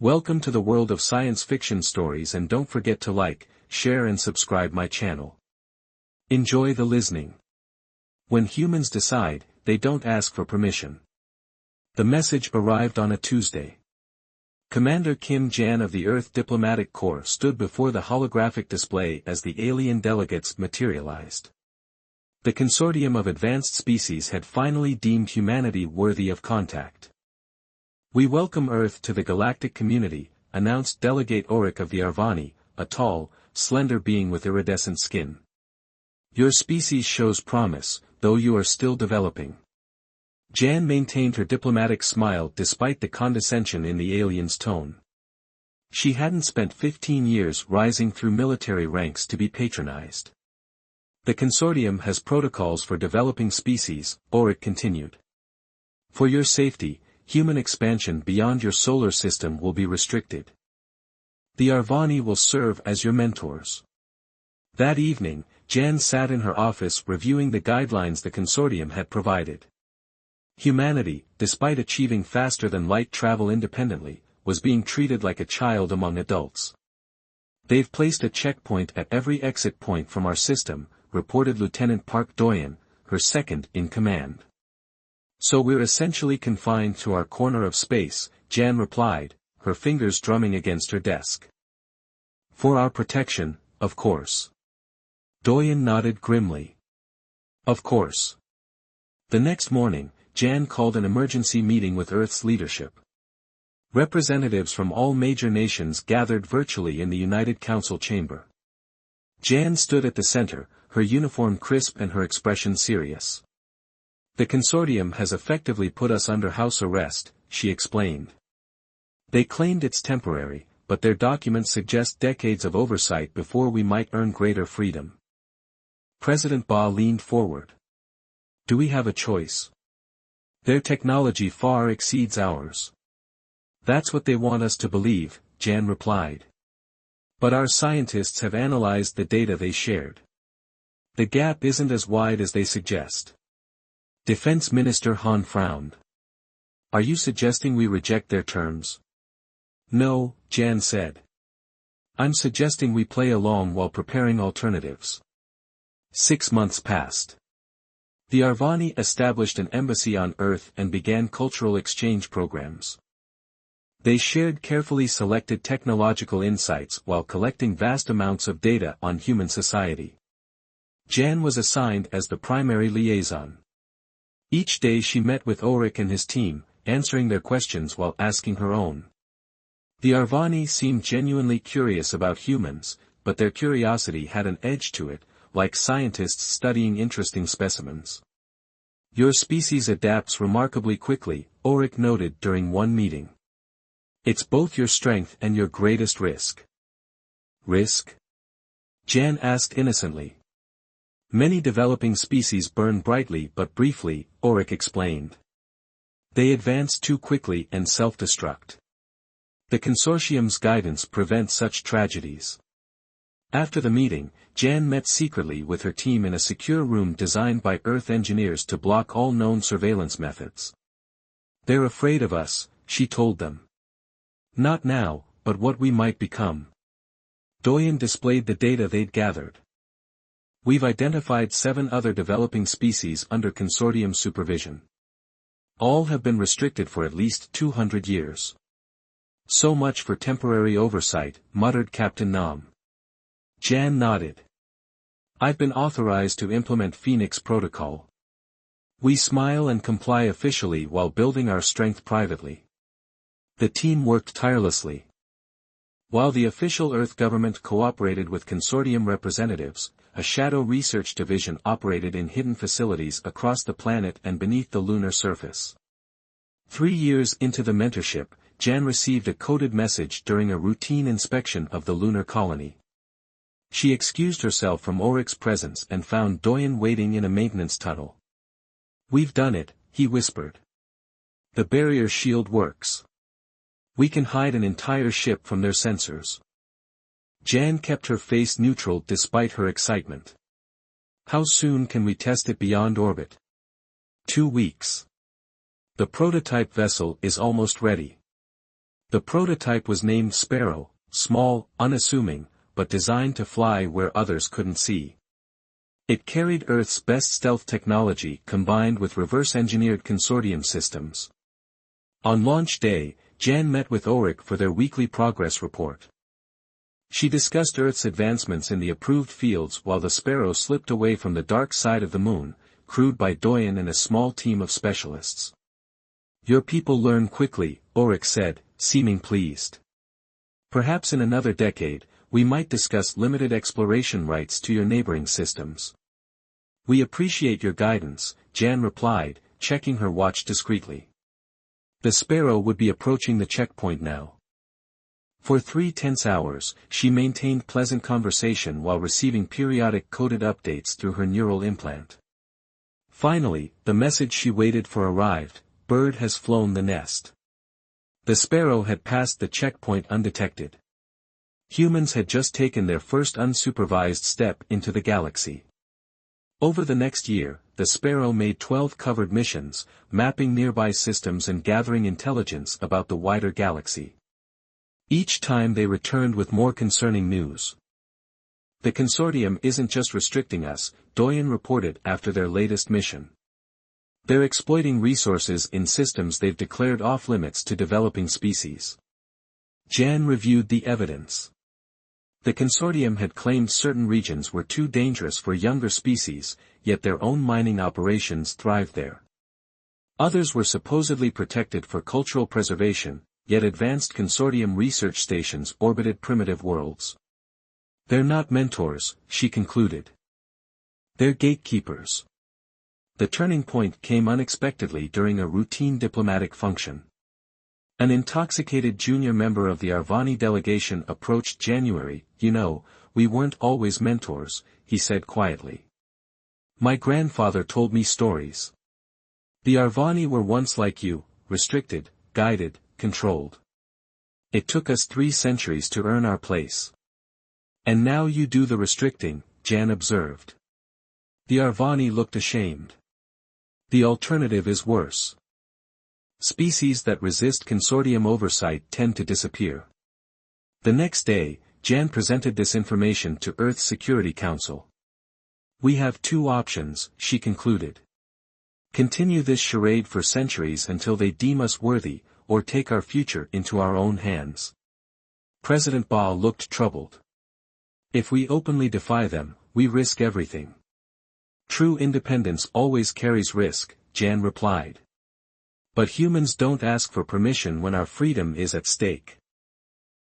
Welcome to the world of science fiction stories, and don't forget to like, share and subscribe my channel. Enjoy the listening. When humans decide, they don't ask for permission. The message arrived on a Tuesday. Commander Kim Jan of the Earth Diplomatic Corps stood before the holographic display as the alien delegates materialized. The consortium of advanced species had finally deemed humanity worthy of contact. "We welcome Earth to the galactic community," announced Delegate Auric of the Arvani, a tall, slender being with iridescent skin. "Your species shows promise, though you are still developing." Jan maintained her diplomatic smile despite the condescension in the alien's tone. She hadn't spent 15 years rising through military ranks to be patronized. "The consortium has protocols for developing species," Auric continued. "For your safety, human expansion beyond your solar system will be restricted. The Arvani will serve as your mentors." That evening, Jan sat in her office reviewing the guidelines the consortium had provided. Humanity, despite achieving faster-than-light travel independently, was being treated like a child among adults. "They've placed a checkpoint at every exit point from our system," reported Lieutenant Park Doyen, her second in command. "So we're essentially confined to our corner of space," Jan replied, her fingers drumming against her desk. "For our protection, of course." Doyen nodded grimly. "Of course." The next morning, Jan called an emergency meeting with Earth's leadership. Representatives from all major nations gathered virtually in the United Council chamber. Jan stood at the center, her uniform crisp and her expression serious. "The consortium has effectively put us under house arrest," she explained. "They claimed it's temporary, but their documents suggest decades of oversight before we might earn greater freedom." President Ba leaned forward. "Do we have a choice? Their technology far exceeds ours." "That's what they want us to believe," Jan replied. "But our scientists have analyzed the data they shared. The gap isn't as wide as they suggest." Defense Minister Han frowned. "Are you suggesting we reject their terms?" "No," Jan said. "I'm suggesting we play along while preparing alternatives." 6 months passed. The Arvani established an embassy on Earth and began cultural exchange programs. They shared carefully selected technological insights while collecting vast amounts of data on human society. Jan was assigned as the primary liaison. Each day she met with Auric and his team, answering their questions while asking her own. The Arvani seemed genuinely curious about humans, but their curiosity had an edge to it, like scientists studying interesting specimens. "Your species adapts remarkably quickly," Auric noted during one meeting. "It's both your strength and your greatest risk." "Risk?" Jan asked innocently. "Many developing species burn brightly but briefly," Auric explained. "They advance too quickly and self-destruct. The consortium's guidance prevents such tragedies." After the meeting, Jan met secretly with her team in a secure room designed by Earth engineers to block all known surveillance methods. "They're afraid of us," she told them. "Not now, but what we might become." Doyen displayed the data they'd gathered. "We've identified 7 other developing species under consortium supervision. All have been restricted for at least 200 years. "So much for temporary oversight," muttered Captain Nam. Jan nodded. "I've been authorized to implement Phoenix Protocol. We smile and comply officially while building our strength privately." The team worked tirelessly. While the official Earth government cooperated with consortium representatives, a shadow research division operated in hidden facilities across the planet and beneath the lunar surface. 3 years into the mentorship, Jan received a coded message during a routine inspection of the lunar colony. She excused herself from Auric's presence and found Doyen waiting in a maintenance tunnel. "We've done it," he whispered. "The barrier shield works. We can hide an entire ship from their sensors." Jan kept her face neutral despite her excitement. "How soon can we test it beyond orbit?" 2 weeks. The prototype vessel is almost ready. The prototype was named Sparrow, small, unassuming, but designed to fly where others couldn't see. It carried Earth's best stealth technology combined with reverse-engineered consortium systems. On launch day, Jan met with Ulrich for their weekly progress report. She discussed Earth's advancements in the approved fields while the Sparrow slipped away from the dark side of the moon, crewed by Doyen and a small team of specialists. "Your people learn quickly," Ulrich said, seeming pleased. "Perhaps in another decade, we might discuss limited exploration rights to your neighboring systems." "We appreciate your guidance," Jan replied, checking her watch discreetly. The Sparrow would be approaching the checkpoint now. For 3 tense hours, she maintained pleasant conversation while receiving periodic coded updates through her neural implant. Finally, the message she waited for arrived: "Bird has flown the nest." The Sparrow had passed the checkpoint undetected. Humans had just taken their first unsupervised step into the galaxy. Over the next year, the Sparrow made 12 covered missions, mapping nearby systems and gathering intelligence about the wider galaxy. Each time they returned with more concerning news. "The consortium isn't just restricting us," Doyen reported after their latest mission. "They're exploiting resources in systems they've declared off-limits to developing species." Jan reviewed the evidence. The consortium had claimed certain regions were too dangerous for younger species, yet their own mining operations thrived there. Others were supposedly protected for cultural preservation, yet advanced consortium research stations orbited primitive worlds. "They're not mentors," she concluded. "They're gatekeepers." The turning point came unexpectedly during a routine diplomatic function. An intoxicated junior member of the Arvani delegation approached January. "You know, we weren't always mentors," he said quietly. "My grandfather told me stories. The Arvani were once like you, restricted, guided, controlled. It took us 3 centuries to earn our place. And now you do the restricting," Jan observed. The Arvani looked ashamed. "The alternative is worse. Species that resist consortium oversight tend to disappear." The next day, Jan presented this information to Earth's Security Council. "We have 2 options," she concluded. "Continue this charade for centuries until they deem us worthy, or take our future into our own hands." President Ba looked troubled. "If we openly defy them, we risk everything." "True independence always carries risk," Jan replied. "But humans don't ask for permission when our freedom is at stake."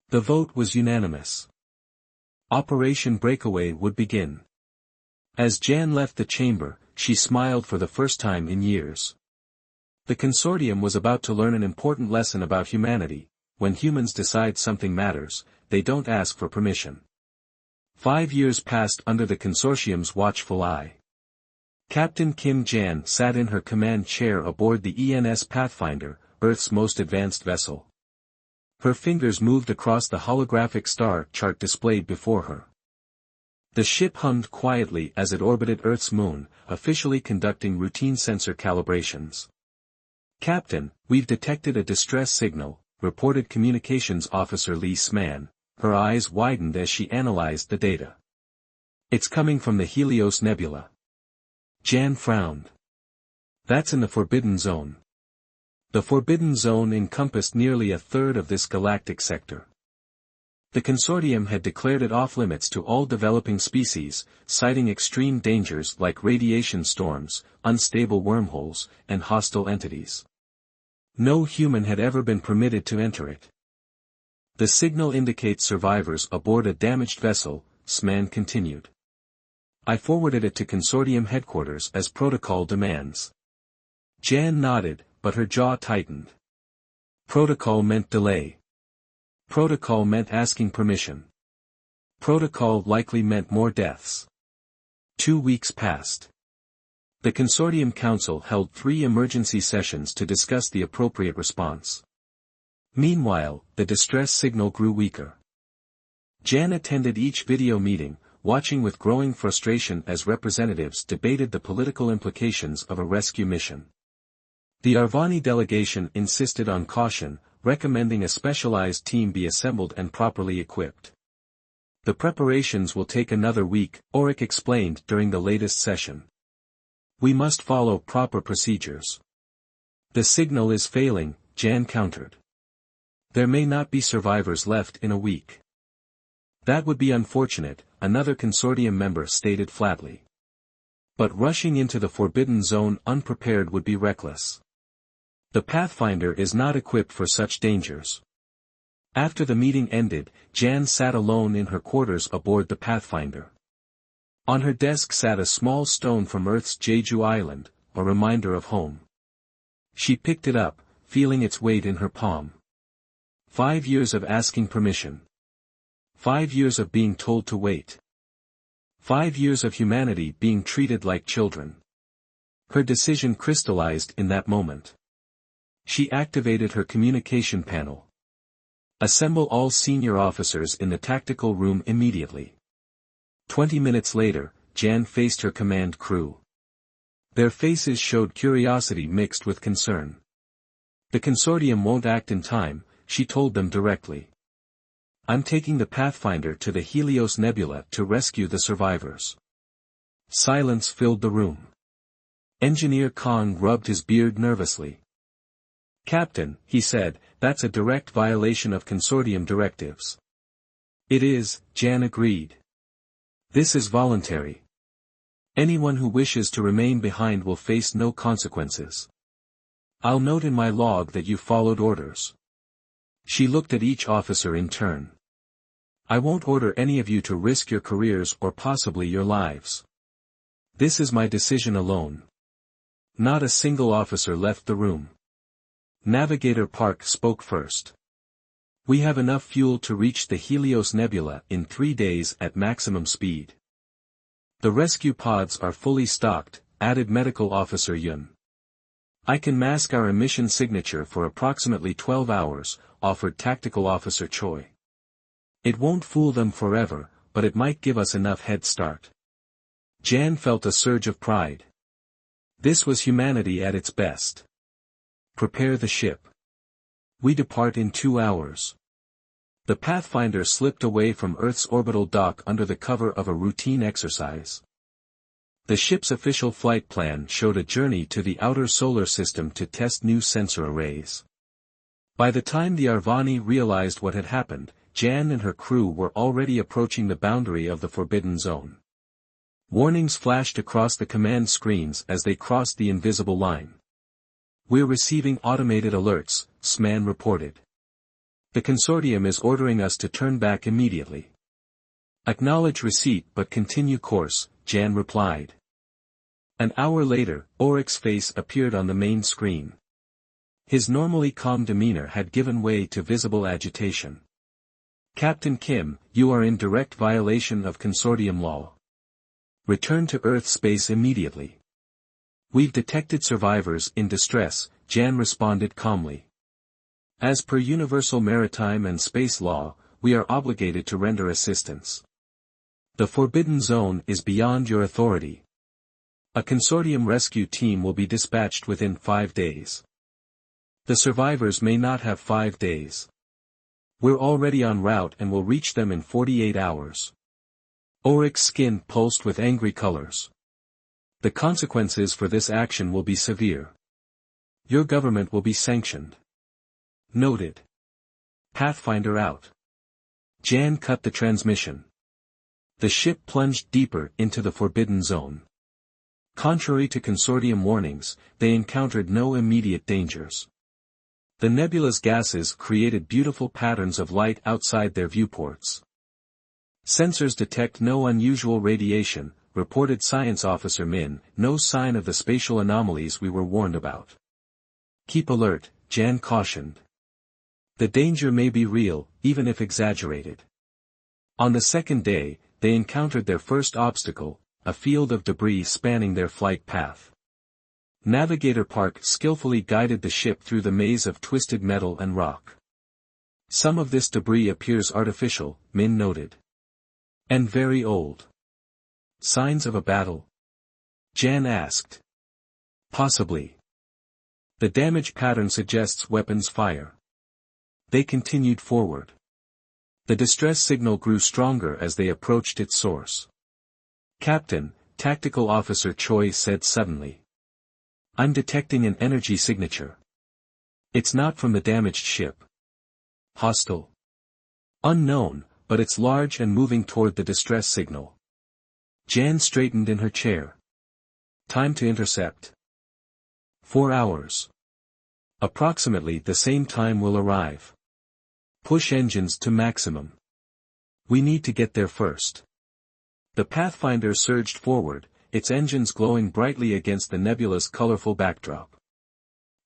The vote was unanimous. Operation Breakaway would begin. As Jan left the chamber, she smiled for the first time in years. The consortium was about to learn an important lesson about humanity: when humans decide something matters, they don't ask for permission. 5 years passed under the consortium's watchful eye. Captain Kim Jan sat in her command chair aboard the ENS Pathfinder, Earth's most advanced vessel. Her fingers moved across the holographic star chart displayed before her. The ship hummed quietly as it orbited Earth's moon, officially conducting routine sensor calibrations. "Captain, we've detected a distress signal," reported Communications Officer Lee Sman. Her eyes widened as she analyzed the data. "It's coming from the Helios Nebula." Jan frowned. "That's in the Forbidden Zone." The Forbidden Zone encompassed nearly a third of this galactic sector. The consortium had declared it off-limits to all developing species, citing extreme dangers like radiation storms, unstable wormholes, and hostile entities. No human had ever been permitted to enter it. "The signal indicates survivors aboard a damaged vessel," Sman continued. "I forwarded it to consortium headquarters as protocol demands." Jan nodded, but her jaw tightened. Protocol meant delay. Protocol meant asking permission. Protocol likely meant more deaths. 2 weeks passed. The Consortium Council held 3 emergency sessions to discuss the appropriate response. Meanwhile, the distress signal grew weaker. Jan attended each video meeting, watching with growing frustration as representatives debated the political implications of a rescue mission. The Arvani delegation insisted on caution, recommending a specialized team be assembled and properly equipped. The preparations will take another week, Auric explained during the latest session. We must follow proper procedures. The signal is failing, Jan countered. There may not be survivors left in a week. That would be unfortunate, another consortium member stated flatly. But rushing into the Forbidden Zone unprepared would be reckless. The Pathfinder is not equipped for such dangers. After the meeting ended, Jan sat alone in her quarters aboard the Pathfinder. On her desk sat a small stone from Earth's Jeju Island, a reminder of home. She picked it up, feeling its weight in her palm. 5 years of asking permission. 5 years of being told to wait. 5 years of humanity being treated like children. Her decision crystallized in that moment. She activated her communication panel. Assemble all senior officers in the tactical room immediately. 20 minutes later, Jan faced her command crew. Their faces showed curiosity mixed with concern. The consortium won't act in time, she told them directly. I'm taking the Pathfinder to the Helios Nebula to rescue the survivors. Silence filled the room. Engineer Kong rubbed his beard nervously. Captain, he said, that's a direct violation of consortium directives. It is, Jan agreed. This is voluntary. Anyone who wishes to remain behind will face no consequences. I'll note in my log that you followed orders. She looked at each officer in turn. I won't order any of you to risk your careers or possibly your lives. This is my decision alone. Not a single officer left the room. Navigator Park spoke first. We have enough fuel to reach the Helios Nebula in 3 days at maximum speed. The rescue pods are fully stocked, added Medical Officer Yun. I can mask our emission signature for approximately 12 hours, offered Tactical Officer Choi. It won't fool them forever, but it might give us enough head start. Jan felt a surge of pride. This was humanity at its best. Prepare the ship. We depart in 2 hours. The Pathfinder slipped away from Earth's orbital dock under the cover of a routine exercise. The ship's official flight plan showed a journey to the outer solar system to test new sensor arrays. By the time the Arvani realized what had happened, Jan and her crew were already approaching the boundary of the Forbidden Zone. Warnings flashed across the command screens as they crossed the invisible line. We're receiving automated alerts, Sman reported. The consortium is ordering us to turn back immediately. Acknowledge receipt but continue course, Jan replied. An hour later, Auric's face appeared on the main screen. His normally calm demeanor had given way to visible agitation. Captain Kim, you are in direct violation of consortium law. Return to Earth space immediately. We've detected survivors in distress, Jan responded calmly. As per universal maritime and space law, we are obligated to render assistance. The Forbidden Zone is beyond your authority. A consortium rescue team will be dispatched within 5 days. The survivors may not have 5 days. We're already en route and will reach them in 48 hours. Auric's skin pulsed with angry colors. The consequences for this action will be severe. Your government will be sanctioned. Noted. Pathfinder out. Jan cut the transmission. The ship plunged deeper into the Forbidden Zone. Contrary to consortium warnings, they encountered no immediate dangers. The nebula's gases created beautiful patterns of light outside their viewports. Sensors detect no unusual radiation, reported Science Officer Min, no sign of the spatial anomalies we were warned about. Keep alert, Jan cautioned. The danger may be real, even if exaggerated. On the second day, they encountered their first obstacle, a field of debris spanning their flight path. Navigator Park skillfully guided the ship through the maze of twisted metal and rock. Some of this debris appears artificial, Min noted. And very old. Signs of a battle? Jan asked. Possibly. The damage pattern suggests weapons fire. They continued forward. The distress signal grew stronger as they approached its source. "Captain," Tactical Officer Choi said suddenly. "I'm detecting an energy signature. It's not from the damaged ship." "Hostile?" "Unknown, but it's large and moving toward the distress signal." Jan straightened in her chair. "Time to intercept." 4 hours. Approximately the same time will arrive. Push engines to maximum. We need to get there first. The Pathfinder surged forward, its engines glowing brightly against the nebula's colorful backdrop.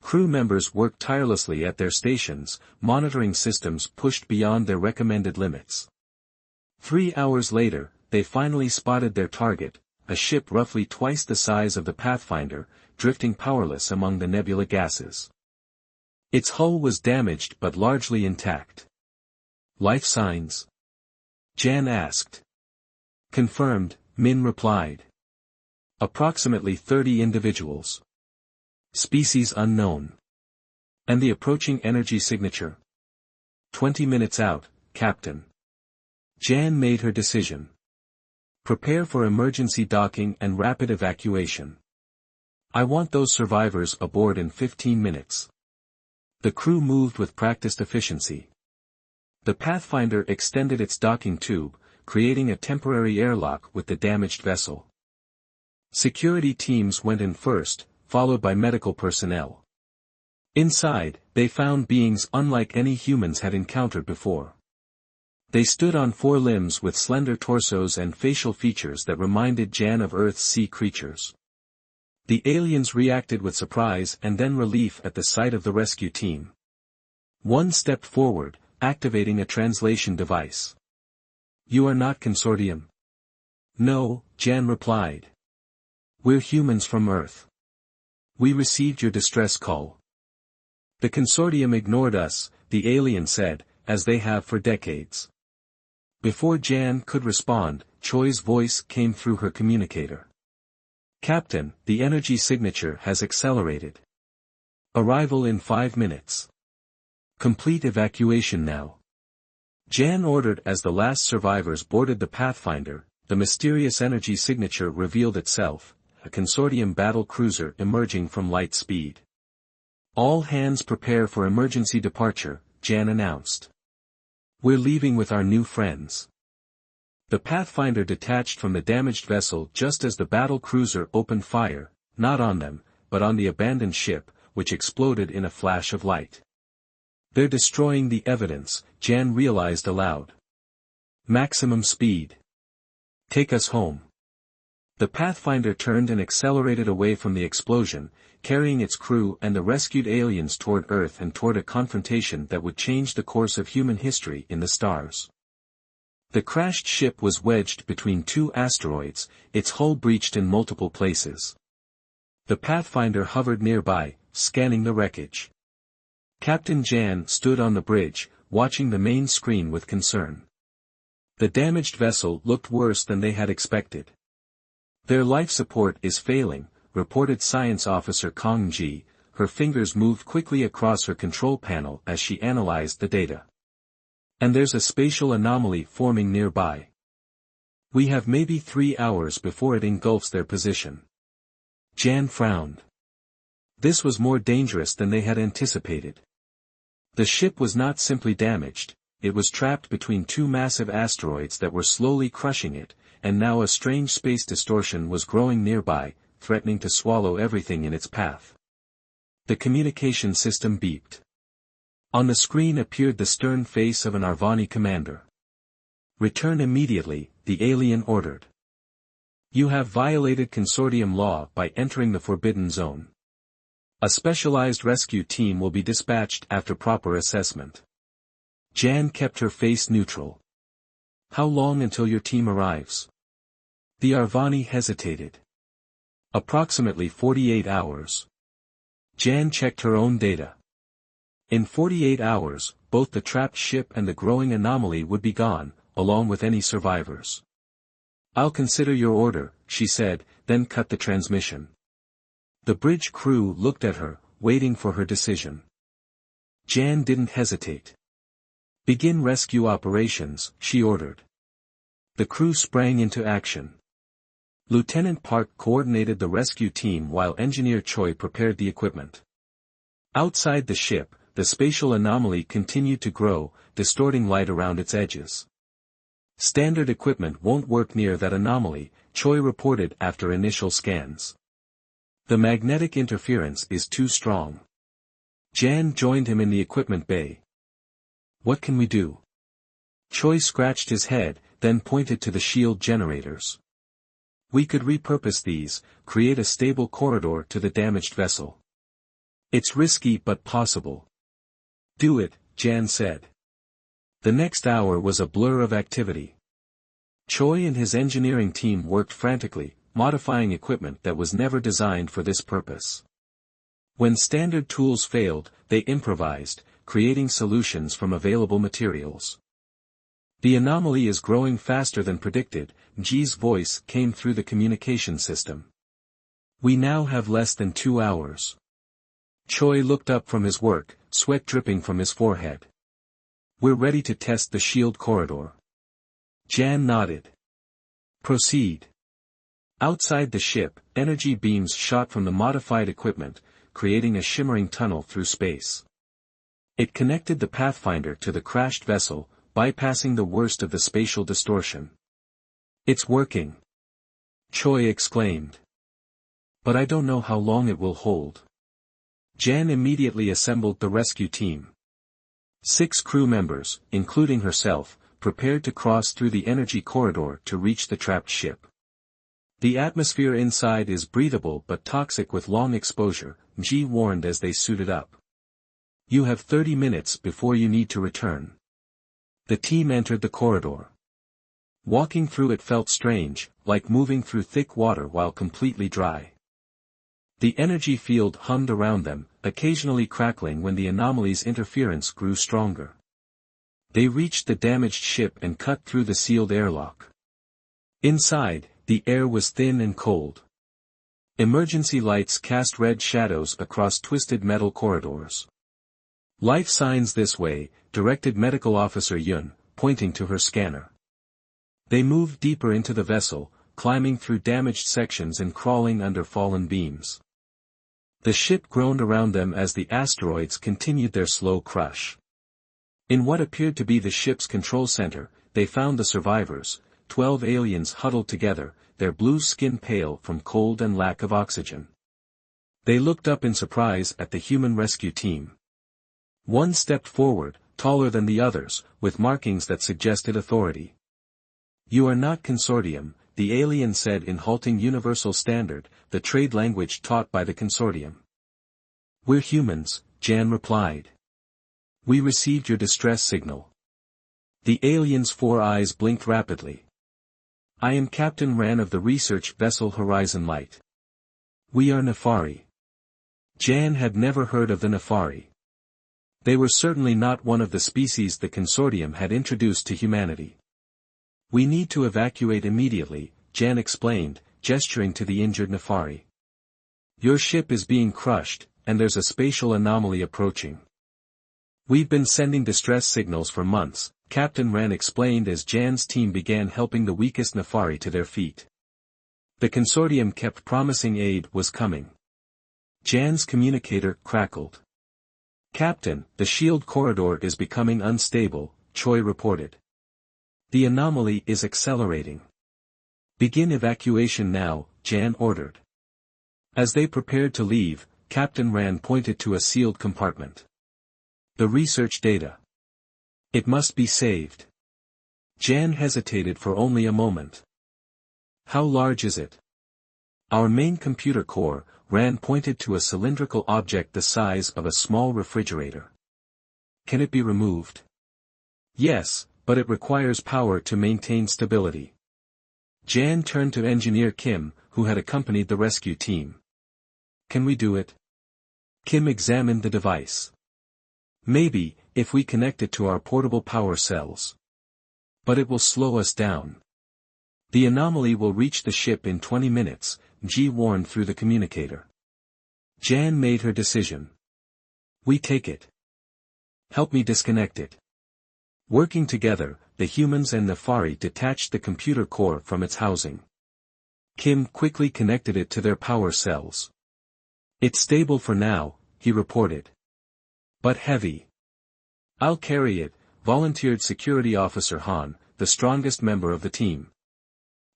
Crew members worked tirelessly at their stations, monitoring systems pushed beyond their recommended limits. 3 hours later, they finally spotted their target, a ship roughly twice the size of the Pathfinder, drifting powerless among the nebula gases. Its hull was damaged but largely intact. "Life signs?" Jan asked. "Confirmed," Min replied. "Approximately 30 individuals. Species unknown." "And the approaching energy signature?" 20 minutes out, Captain." Jan made her decision. "Prepare for emergency docking and rapid evacuation. I want those survivors aboard in 15 minutes. The crew moved with practiced efficiency. The Pathfinder extended its docking tube, creating a temporary airlock with the damaged vessel. Security teams went in first, followed by medical personnel. Inside, they found beings unlike any humans had encountered before. They stood on 4 limbs with slender torsos and facial features that reminded Jan of Earth's sea creatures. The aliens reacted with surprise and then relief at the sight of the rescue team. One stepped forward, activating a translation device. "You are not Consortium?" "No," Jan replied. "We're humans from Earth. We received your distress call." "The Consortium ignored us," the alien said, "as they have for decades." Before Jan could respond, Choi's voice came through her communicator. "Captain, the energy signature has accelerated. Arrival in 5 minutes. Complete evacuation now." Jan ordered as the last survivors boarded the Pathfinder. The mysterious energy signature revealed itself, a Consortium battle cruiser emerging from light speed. "All hands prepare for emergency departure," Jan announced. "We're leaving with our new friends." The Pathfinder detached from the damaged vessel just as the battle cruiser opened fire, not on them, but on the abandoned ship, which exploded in a flash of light. "They're destroying the evidence," Jan realized aloud. "Maximum speed. Take us home." The Pathfinder turned and accelerated away from the explosion, carrying its crew and the rescued aliens toward Earth and toward a confrontation that would change the course of human history in the stars. The crashed ship was wedged between 2 asteroids, its hull breached in multiple places. The Pathfinder hovered nearby, scanning the wreckage. Captain Jan stood on the bridge, watching the main screen with concern. The damaged vessel looked worse than they had expected. "Their life support is failing," reported Science Officer Kong Ji. Her fingers moved quickly across her control panel as she analyzed the data. "And there's a spatial anomaly forming nearby. We have maybe 3 hours before it engulfs their position." Jan frowned. This was more dangerous than they had anticipated. The ship was not simply damaged, it was trapped between 2 massive asteroids that were slowly crushing it, and now a strange space distortion was growing nearby, threatening to swallow everything in its path. The communication system beeped. On the screen appeared the stern face of an Arvani commander. "Return immediately," the alien ordered. "You have violated Consortium law by entering the Forbidden Zone. A specialized rescue team will be dispatched after proper assessment." Jan kept her face neutral. "How long until your team arrives?" The Arvani hesitated. "Approximately 48 hours. Jan checked her own data. In 48 hours, both the trapped ship and the growing anomaly would be gone, along with any survivors. "I'll consider your order," she said, then cut the transmission. The bridge crew looked at her, waiting for her decision. Jan didn't hesitate. Begin rescue operations, she ordered. The crew sprang into action. Lieutenant Park coordinated the rescue team while Engineer Choi prepared the equipment. Outside the ship, the spatial anomaly continued to grow, distorting light around its edges. Standard equipment won't work near that anomaly, Choi reported after initial scans. The magnetic interference is too strong. Jan joined him in the equipment bay. What can we do? Choi scratched his head, then pointed to the shield generators. We could repurpose these, create a stable corridor to the damaged vessel. It's risky but possible. Do it, Jan said. The next hour was a blur of activity. Choi and his engineering team worked frantically, modifying equipment that was never designed for this purpose. When standard tools failed, they improvised, creating solutions from available materials. The anomaly is growing faster than predicted, Ji's voice came through the communication system. We now have less than 2 hours. Choi looked up from his work, sweat dripping from his forehead. We're ready to test the shield corridor. Jan nodded. Proceed. Outside the ship, energy beams shot from the modified equipment, creating a shimmering tunnel through space. It connected the Pathfinder to the crashed vessel, bypassing the worst of the spatial distortion. It's working. Choi exclaimed. But I don't know how long it will hold. Jan immediately assembled the rescue team. 6 crew members, including herself, prepared to cross through the energy corridor to reach the trapped ship. The atmosphere inside is breathable but toxic with long exposure, Ji warned as they suited up. You have 30 minutes before you need to return. The team entered the corridor. Walking through it felt strange, like moving through thick water while completely dry. The energy field hummed around them, occasionally crackling when the anomaly's interference grew stronger. They reached the damaged ship and cut through the sealed airlock. Inside, the air was thin and cold. Emergency lights cast red shadows across twisted metal corridors. Life signs this way, directed Medical Officer Yun, pointing to her scanner. They moved deeper into the vessel, climbing through damaged sections and crawling under fallen beams. The ship groaned around them as the asteroids continued their slow crush. In what appeared to be the ship's control center, they found the survivors, 12 aliens huddled together, their blue skin pale from cold and lack of oxygen. They looked up in surprise at the human rescue team. One stepped forward, taller than the others, with markings that suggested authority. You are not consortium, the alien said in halting universal standard, the trade language taught by the consortium. We're humans, Jan replied. We received your distress signal. The alien's 4 eyes blinked rapidly. I am Captain Ran of the research vessel Horizon Light. We are Nefari. Jan had never heard of the Nefari. They were certainly not one of the species the consortium had introduced to humanity. We need to evacuate immediately, Jan explained, gesturing to the injured Nefari. Your ship is being crushed, and there's a spatial anomaly approaching. We've been sending distress signals for months, Captain Ran explained as Jan's team began helping the weakest Nefari to their feet. The consortium kept promising aid was coming. Jan's communicator crackled. Captain, the shield corridor is becoming unstable, Choi reported. The anomaly is accelerating. Begin evacuation now, Jan ordered. As they prepared to leave, Captain Ran pointed to a sealed compartment. The research data. It must be saved. Jan hesitated for only a moment. How large is it? Our main computer core, Ran pointed to a cylindrical object the size of a small refrigerator. Can it be removed? Yes, but it requires power to maintain stability. Jan turned to Engineer Kim, who had accompanied the rescue team. Can we do it? Kim examined the device. Maybe, if we connect it to our portable power cells. But it will slow us down. The anomaly will reach the ship in 20 minutes, Ji warned through the communicator. Jan made her decision. We take it. Help me disconnect it. Working together, the humans and Nefari detached the computer core from its housing. Kim quickly connected it to their power cells. "It's stable for now," he reported. "But heavy." "I'll carry it," volunteered Security Officer Han, the strongest member of the team.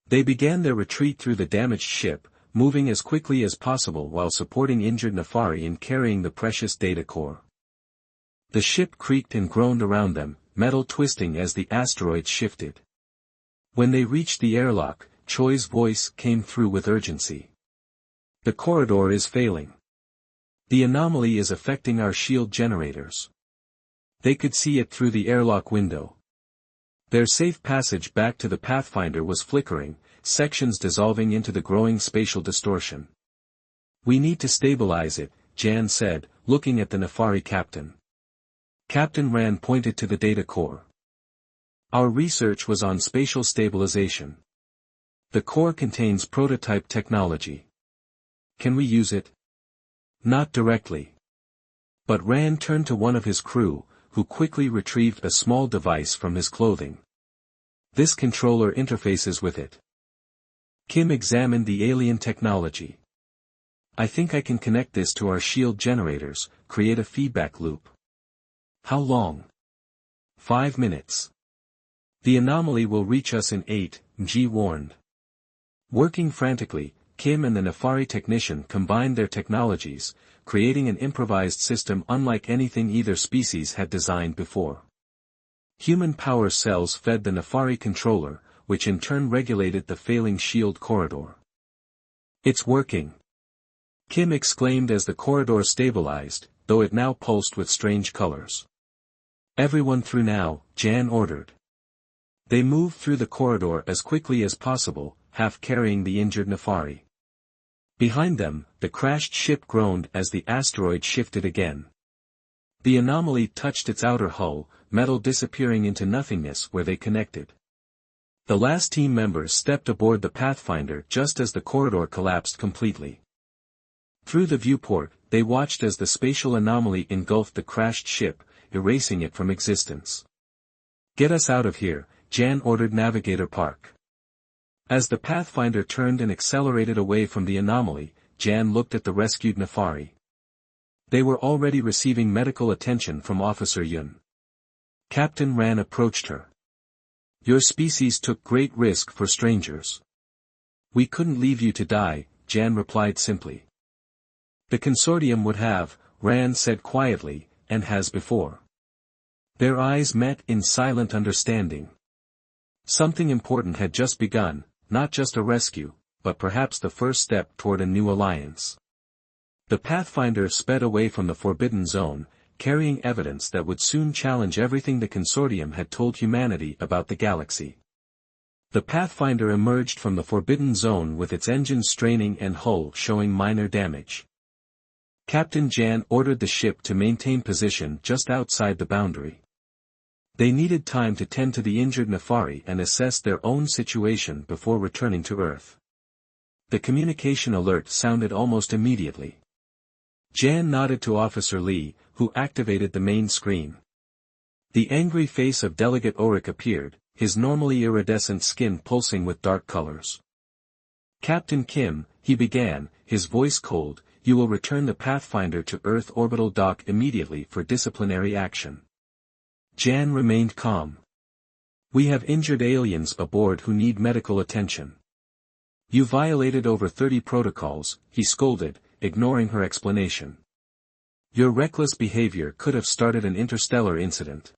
They began their retreat through the damaged ship, moving as quickly as possible while supporting injured Nefari in carrying the precious data core. The ship creaked and groaned around them, metal twisting as the asteroid shifted. When they reached the airlock, Choi's voice came through with urgency. "The corridor is failing. The anomaly is affecting our shield generators." They could see it through the airlock window. Their safe passage back to the Pathfinder was flickering, sections dissolving into the growing spatial distortion. "We need to stabilize it," Jan said, looking at the Nefari captain. Captain Rand pointed to the data core. "Our research was on spatial stabilization. The core contains prototype technology. Can we use it?" "Not directly." But Rand turned to one of his crew, who quickly retrieved a small device from his clothing. "This controller interfaces with it." Kim examined the alien technology. "I think I can connect this to our shield generators, create a feedback loop." "How long?" 5 minutes. "The anomaly will reach us in 8, G warned." Working frantically, Kim and the Nefari technician combined their technologies, creating an improvised system unlike anything either species had designed before. Human power cells fed the Nefari controller, which in turn regulated the failing shield corridor. "It's working!" Kim exclaimed as the corridor stabilized, though it now pulsed with strange colors. "Everyone through now," Jan ordered. They moved through the corridor as quickly as possible, half carrying the injured Nefari. Behind them, the crashed ship groaned as the asteroid shifted again. The anomaly touched its outer hull, metal disappearing into nothingness where they connected. The last team members stepped aboard the Pathfinder just as the corridor collapsed completely. Through the viewport, they watched as the spatial anomaly engulfed the crashed ship, erasing it from existence. "Get us out of here," Jan ordered Navigator Park. As the Pathfinder turned and accelerated away from the anomaly, Jan looked at the rescued Nefari. They were already receiving medical attention from Officer Yun. Captain Ran approached her. "Your species took great risk for strangers." "We couldn't leave you to die," Jan replied simply. "The consortium would have," Ran said quietly, "and has before." Their eyes met in silent understanding. Something important had just begun, not just a rescue, but perhaps the first step toward a new alliance. The Pathfinder sped away from the Forbidden Zone, carrying evidence that would soon challenge everything the consortium had told humanity about the galaxy. The Pathfinder emerged from the Forbidden Zone with its engines straining and hull showing minor damage. Captain Jan ordered the ship to maintain position just outside the boundary. They needed time to tend to the injured Nefari and assess their own situation before returning to Earth. The communication alert sounded almost immediately. Jan nodded to Officer Lee, who activated the main screen. The angry face of Delegate Auric appeared, his normally iridescent skin pulsing with dark colors. "Captain Kim," he began, his voice cold, "you will return the Pathfinder to Earth orbital dock immediately for disciplinary action." Jan remained calm. "We have injured aliens aboard who need medical attention." "You violated over 30 protocols," he scolded, ignoring her explanation. "Your reckless behavior could have started an interstellar incident.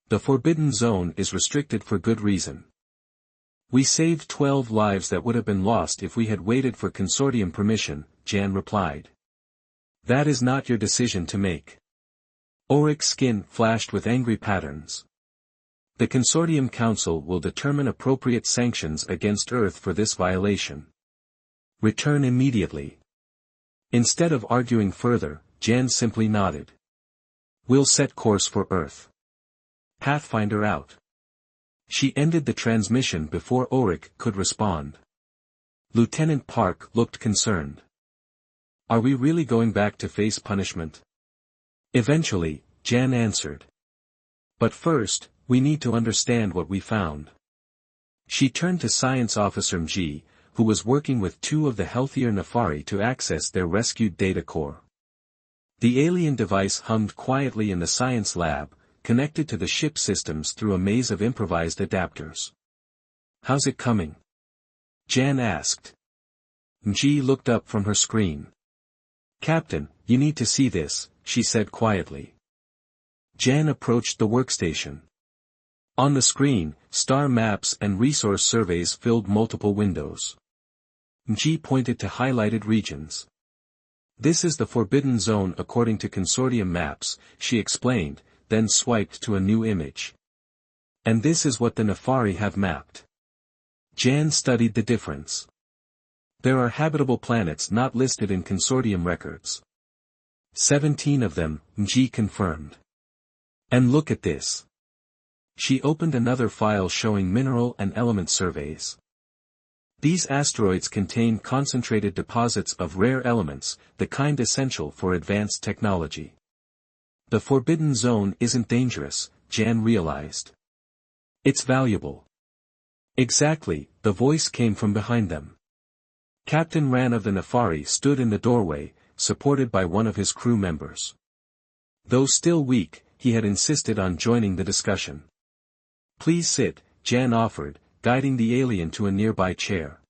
The Forbidden Zone is restricted for good reason." "We saved 12 lives that would have been lost if we had waited for consortium permission," Jan replied. "That is not your decision to make." Auric's skin flashed with angry patterns. "The Consortium Council will determine appropriate sanctions against Earth for this violation. Return immediately." Instead of arguing further, Jan simply nodded. "We'll set course for Earth. Pathfinder out." She ended the transmission before Auric could respond. Lieutenant Park looked concerned. "Are we really going back to face punishment?" "Eventually," Jan answered. "But first, We need to understand what we found. She turned to Science Officer Mji, who was working with two of the healthier Nefari to access their rescued data core. The alien device hummed quietly in the science lab, connected to the ship systems through a maze of improvised adapters. "How's it coming?" Jan asked. Mji looked up from her screen. "Captain, you need to see this," she said quietly. Jan approached the workstation. On the screen, star maps and resource surveys filled multiple windows. Mji pointed to highlighted regions. "This is the Forbidden Zone according to consortium maps," she explained, then swiped to a new image. "And this is what the Nefari have mapped." Jan studied the difference. There are habitable planets not listed in consortium records. 17 of them, Mji confirmed. "And look at this." She opened another file showing mineral and element surveys. These asteroids contain concentrated deposits of rare elements, the kind essential for advanced technology. The Forbidden Zone isn't dangerous, Jan realized. It's valuable. Exactly, the voice came from behind them. Captain Ran of the Nefari stood in the doorway, supported by one of his crew members. Though still weak, he had insisted on joining the discussion. "Please sit," Jan offered, guiding the alien to a nearby chair.